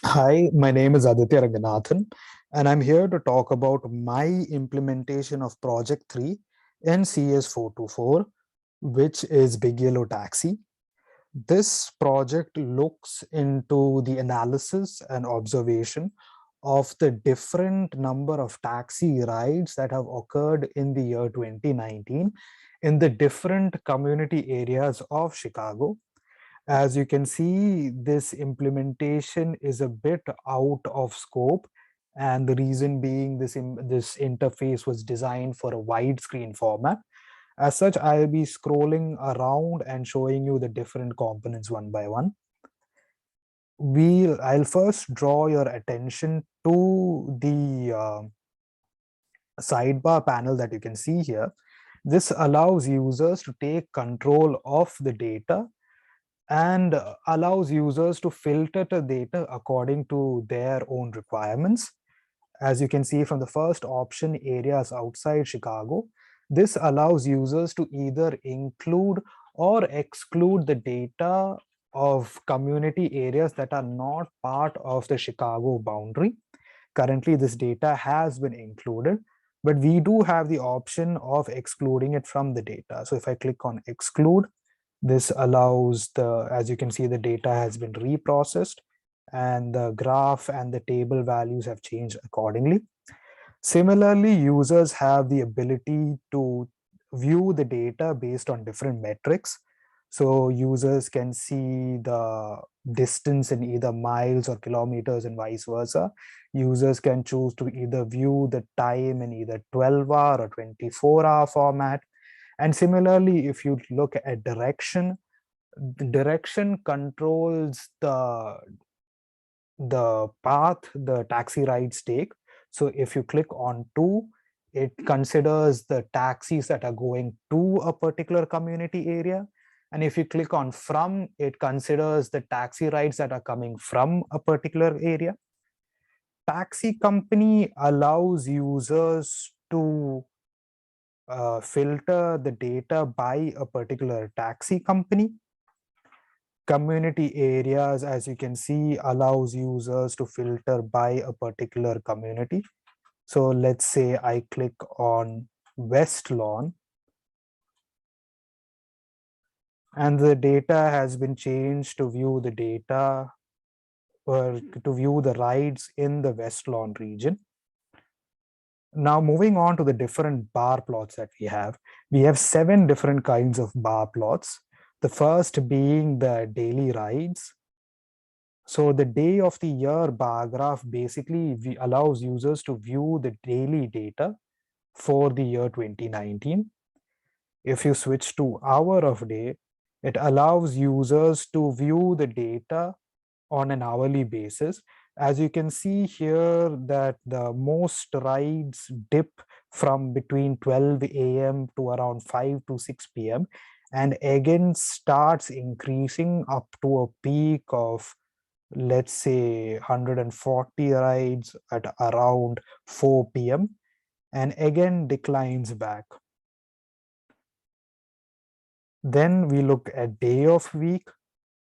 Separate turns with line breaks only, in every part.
Hi, my name is Aditya Ranganathan, and I'm here to talk about my implementation of Project 3 in CS424, which is Big Yellow Taxi. This project looks into the analysis and observation of the different number of taxi rides that have occurred in the year 2019 in the different community areas of Chicago. As you can see, this implementation is a bit out of scope, and the reason being this interface was designed for a widescreen format. As such, I'll be scrolling around and showing you the different components one by one. I'll first draw your attention to the sidebar panel that you can see here. This allows users to take control of the data and allows users to filter the data according to their own requirements. As you can see from the first option, areas outside Chicago, this allows users to either include or exclude the data of community areas that are not part of the Chicago boundary. Currently, this data has been included, but we do have the option of excluding it from the data. So if I click on exclude, this allows as you can see, the data has been reprocessed and the graph and the table values have changed accordingly. Similarly, users have the ability to view the data based on different metrics. So users can see the distance in either miles or kilometers and vice versa. Users can choose to either view the time in either 12-hour or 24-hour format. And similarly, if you look at direction, the direction controls the path the taxi rides take. So if you click on to, it considers the taxis that are going to a particular community area. And if you click on from, it considers the taxi rides that are coming from a particular area. Taxi company allows users to filter the data by a particular taxi company. Community areas, as you can see, allows users to filter by a particular community. So let's say I click on West Lawn, and the data has been changed to view the data or to view the rides in the West Lawn region. Now moving on to the different bar plots that we have 7 different kinds of bar plots. The first being the daily rides. So the day of the year bar graph basically allows users to view the daily data for the year 2019. If you switch to hour of day, it allows users to view the data on an hourly basis. As you can see here that the most rides dip from between 12 a.m. to around 5 to 6 p.m. and again starts increasing up to a peak of, let's say, 140 rides at around 4 p.m. and again declines back. Then we look at day of week,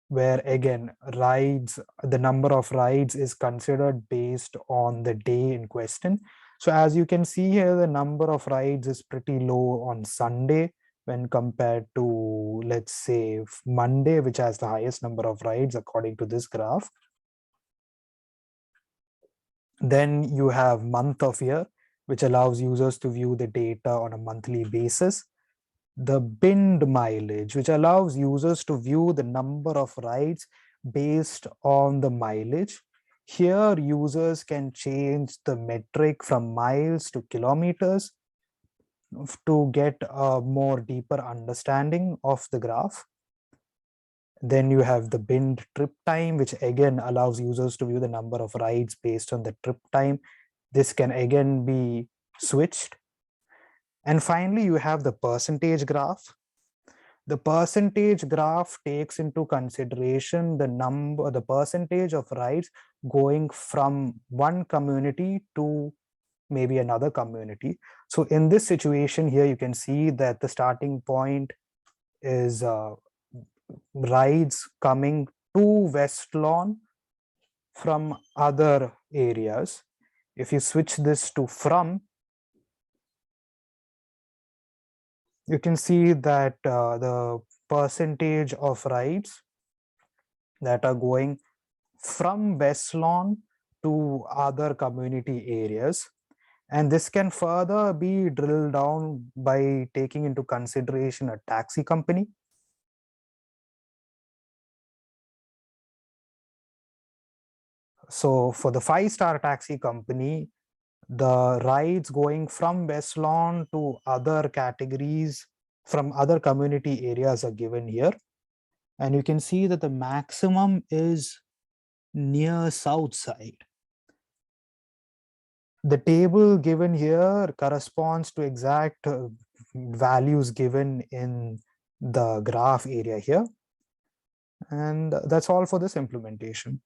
where again the number of rides is considered based on the day in question. So as you can see here, the number of rides is pretty low on Sunday when compared to, let's say, Monday, which has the highest number of rides according to this graph. Then you have month of year, which allows users to view the data on a monthly basis. The binned mileage, which allows users to view the number of rides based on the mileage. Here, users can change the metric from miles to kilometers to get a more deeper understanding of the graph. Then you have the binned trip time, which again allows users to view the number of rides based on the trip time. This can again be switched. And finally, you have the percentage graph. The percentage graph takes into consideration the percentage of rides going from one community to maybe another community. So in this situation here, you can see that the starting point is rides coming to West Lawn from other areas. If you switch this to from, you can see that the percentage of rides that are going from West Lawn to other community areas. And this can further be drilled down by taking into consideration a taxi company. So for the 5-star taxi company, the rides going from West Lawn to other categories from other community areas are given here. And you can see that the maximum is near south side. The table given here corresponds to exact values given in the graph area here. And that's all for this implementation.